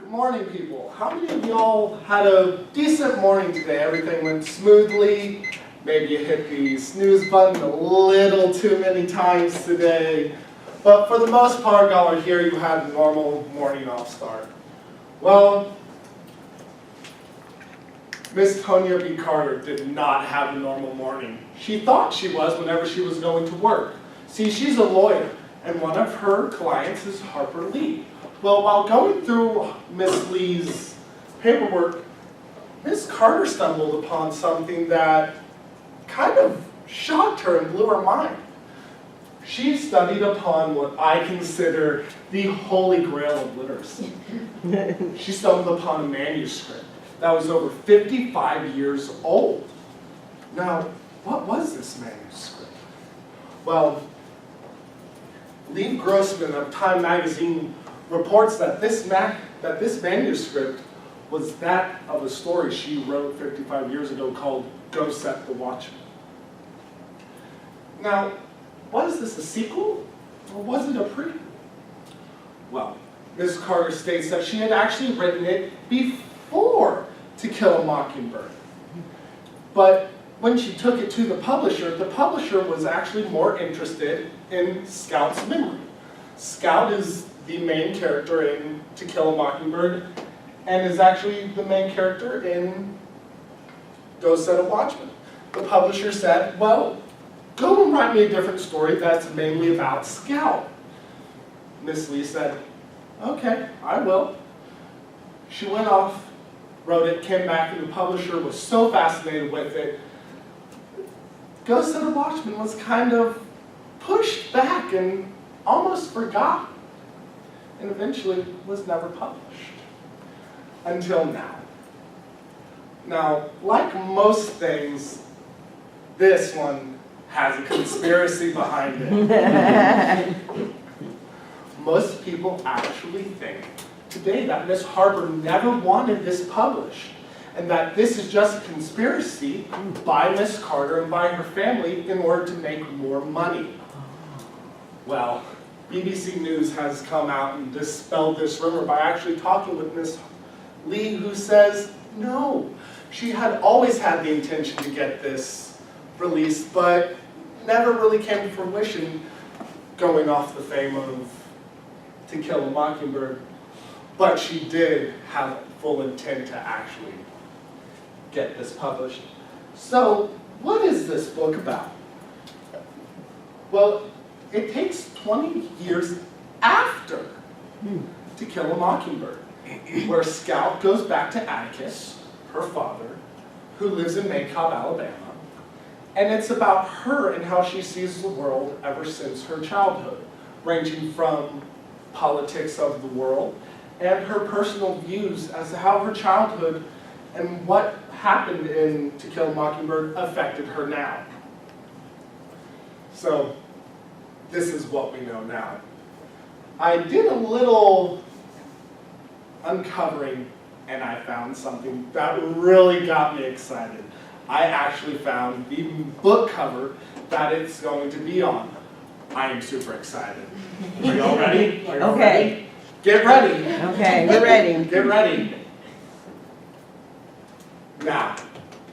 Good morning, people. How many of y'all had a decent morning today? Everything went smoothly. Maybe you hit the snooze button a little too many times today. But for the most part, y'all are here. You had a normal morning off start. Well, Miss Tonya B. Carter did not have a normal morning. She thought she was whenever she was going to work. See, she's a lawyer, and one of her clients is Harper Lee. Well, while going through Miss Lee's paperwork, Miss Carter stumbled upon something that kind of shocked her and blew her mind. She studied upon what I consider the holy grail of literacy. She stumbled upon a manuscript that was over 55 years old. Now, what was this manuscript? Well, Lee Grossman of Time magazine reports that this manuscript was that of a story she wrote 55 years ago called Go Set the Watchman. Now, was this a sequel or was it a prequel? Well, Miss Carter states that she had actually written it before To Kill a Mockingbird. But when she took it to the publisher was actually more interested in Scout's memory. Scout is the main character in To Kill a Mockingbird and is actually the main character in Go Set a Watchman. The publisher said, well, go and write me a different story that's mainly about Scout. Miss Lee said, okay, I will. She went off, wrote it, came back, and the publisher was so fascinated with it. Go Set a Watchman was kind of pushed back and almost forgotten, and eventually was never published until now. Now, like most things, this one has a conspiracy behind it. Most people actually think today that Miss Harper never wanted this published, and that this is just a conspiracy by Miss Carter and by her family in order to make more money. Well, BBC News has come out and dispelled this rumor by actually talking with Miss Lee, who says no. She had always had the intention to get this released, but never really came to fruition, going off the fame of To Kill a Mockingbird. But she did have full intent to actually get this published. So, what is this book about? Well, it takes 20 years after To Kill a Mockingbird, where Scout goes back to Atticus, her father, who lives in Maycob, Alabama, and it's about her and how she sees the world ever since her childhood, ranging from politics of the world and her personal views as to how her childhood and what happened in To Kill a Mockingbird affected her now. So, this is what we know now. I did a little uncovering and I found something that really got me excited. I actually found the book cover that it's going to be on. I am super excited. Are you all ready? Are you all ready? Get ready. Okay, we're ready. Get ready. Now,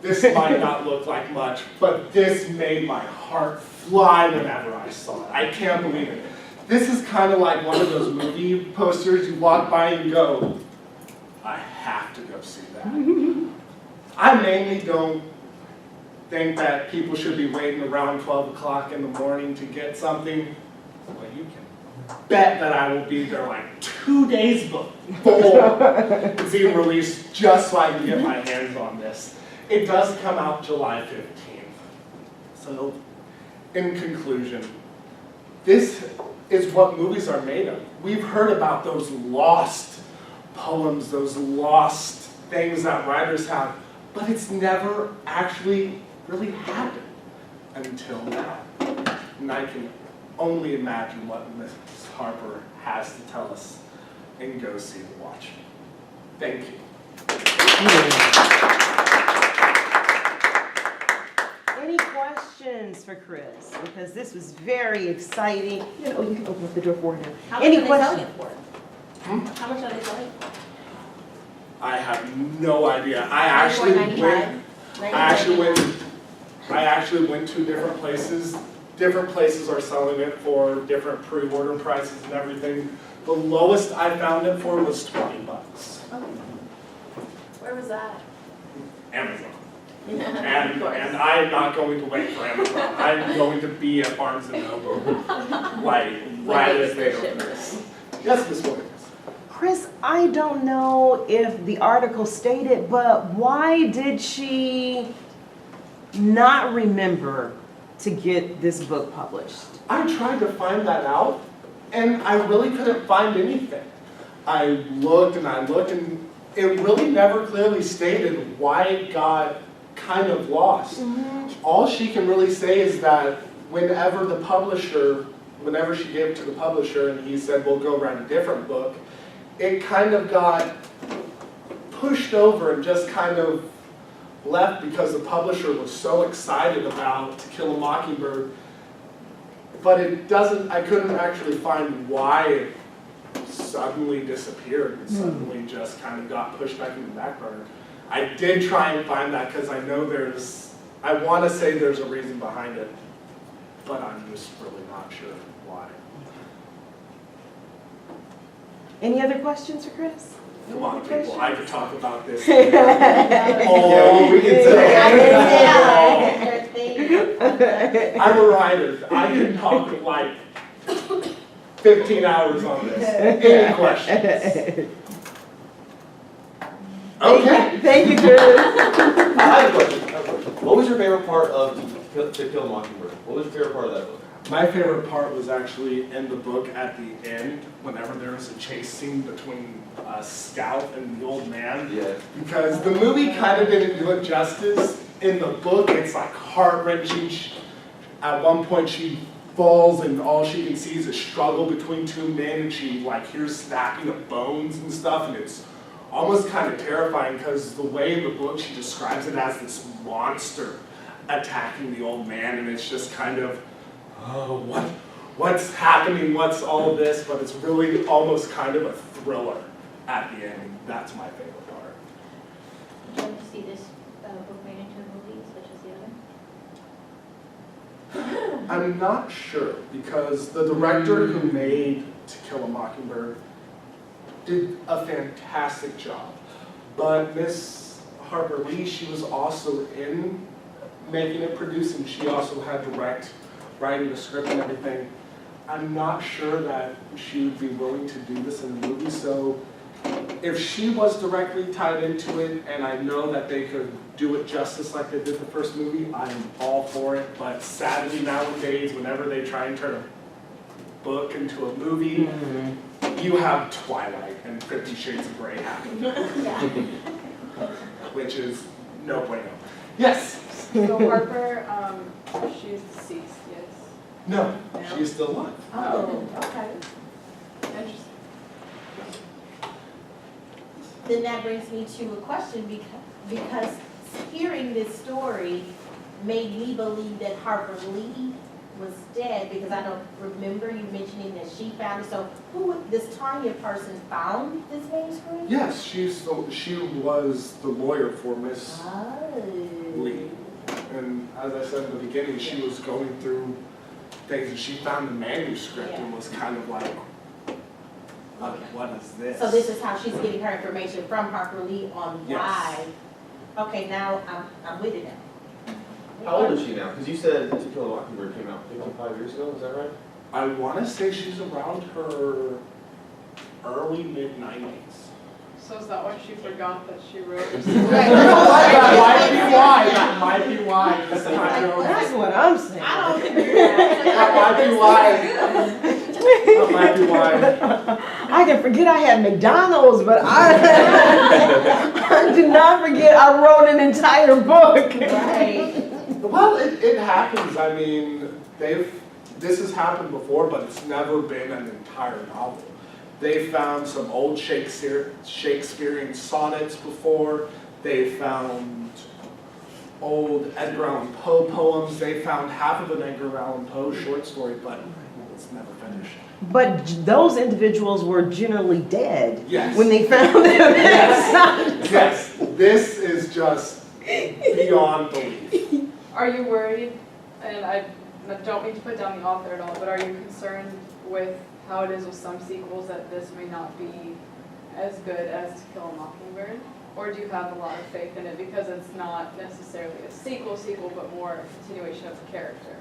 this might not look like much, but this made my heart fly whenever I saw it. I can't believe it. This is kind of like one of those movie posters you walk by and go, I have to go see that. I mainly don't think that people should be waiting around 12 o'clock in the morning to get something. Well, you can bet that I will be there like 2 days before it's even released just so I can get my hands on this. It does come out July 15th. So, in conclusion, this is what movies are made of. We've heard about those lost poems, those lost things that writers have, but it's never actually really happened until now. And I can only imagine what Miss Harper has to tell us in Go See the Watchman. Thank you. Any questions for Chris? Because this was very exciting. You can open up the door for him. How much are they selling it for? Hmm? How much are they selling it for? no idea. I actually went to different places. Different places are selling it for different pre-order prices and everything. The lowest I found it for was $20. Where was that? Amazon. And I'm not going to wait for Amazon. I'm going to be at Barnes & Noble. Right as they open this. Yes, Ms. Williams. Chris, I don't know if the article stated, but why did she not remember to get this book published? I tried to find that out, and I really couldn't find anything. I looked, and it really never clearly stated why it got kind of lost. All she can really say is that whenever she gave it to the publisher and he said, we'll go write a different book, it kind of got pushed over and just kind of left because the publisher was so excited about To Kill a Mockingbird. But I couldn't actually find why it suddenly disappeared and suddenly just kind of got pushed back in the back burner. I did try and find that because I know I want to say there's a reason behind it, but I'm just really not sure why. Any other questions for Chris? Come on, people, I could talk about this. We I'm a writer. I can talk like 15 hours on this. Any questions? Okay. Thank you, Chris. I have a question. What was your favorite part of To Kill a Mockingbird? What was your favorite part of that book? My favorite part was actually in the book at the end, whenever there was a chase scene between Scout and the old man. Yeah. Because the movie kind of didn't do it justice. In the book, it's like heart-wrenching. At one point, she falls and all she can see is a struggle between two men, and she like hears snapping of bones and stuff, and it's almost kind of terrifying because the way in the book she describes it as this monster attacking the old man, and it's just kind of, oh, what's happening, what's all this, but it's really almost kind of a thriller at the end, and that's my favorite part. Would you like to see this book made into a movie, such as the other? I'm not sure, because the director who made To Kill a Mockingbird did a fantastic job. But Miss Harper Lee, she was also in making it, producing. She also had writing the script and everything. I'm not sure that she would be willing to do this in a movie, so if she was directly tied into it, and I know that they could do it justice like they did the first movie, I'm all for it. But sadly nowadays, whenever they try and turn a book into a movie, you have Twilight and 50 Shades of Grey happen, which is no bueno. Yes? So Harper, she's deceased, yes. No, she's still alive. Oh, okay. Interesting. Then that brings me to a question because hearing this story made me believe that Harper Lee was dead, because I don't remember you mentioning that she found it. So this Tanya person found this manuscript? Yes, she was the lawyer for Miss Lee. And as I said in the beginning, she was going through things and she found the manuscript and was kind of like, what is this? So this is how she's getting her information from Harper Lee on why. Okay, now I'm with it now. How old is she now? Because you said To Kill a Mockingbird came out 55 years ago, is that right? I want to say she's around her early mid-90s. So is that why she forgot that she wrote? That might be why. This kind of- That's what I'm saying. I don't figure that. That might be why. I can forget I had McDonald's, but I do not forget I wrote an entire book. Right. Well, it happens. I mean, this has happened before, but it's never been an entire novel. They found some old Shakespearean sonnets before. They found old Edgar Allan Poe poems. They found half of an Edgar Allan Poe short story, but it's never finished. But those individuals were generally dead Yes. when they found them. Yes. This is just beyond belief. Are you worried, and I don't mean to put down the author at all, but are you concerned with how it is with some sequels that this may not be as good as To Kill a Mockingbird? Or do you have a lot of faith in it because it's not necessarily a sequel, but more a continuation of the character?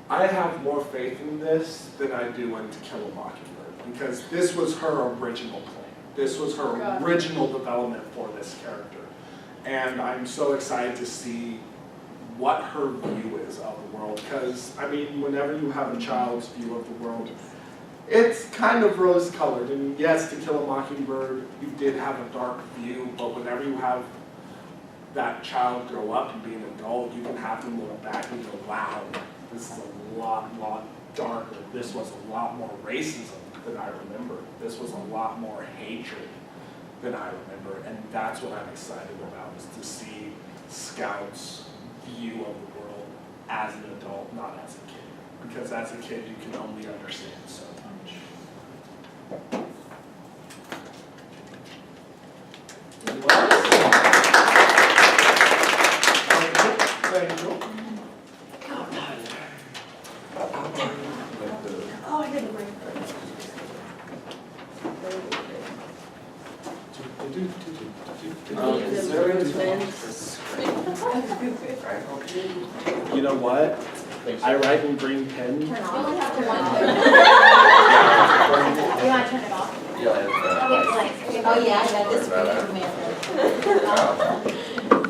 I have more faith in this than I do in To Kill a Mockingbird, because this was her original plan. This was her Got it. original development for this character. And I'm so excited to see what her view is of the world, because, I mean, whenever you have a child's view of the world, it's kind of rose-colored. And yes, To Kill a Mockingbird, you did have a dark view, but whenever you have that child grow up and be an adult, you can have them look back and go, wow, this is a lot darker. This was a lot more racism than I remember. This was a lot more hatred than I remember. And that's what I'm excited about, is to see Scout's view of the world as an adult, not as a kid. Because as a kid, you can only understand so much. Anyone else? Thank you. Oh, I didn't bring You know what? I write in green pen. Turn off. You only have to one. You want to turn it off? Yeah, Oh, yeah, I got this for you, Amanda.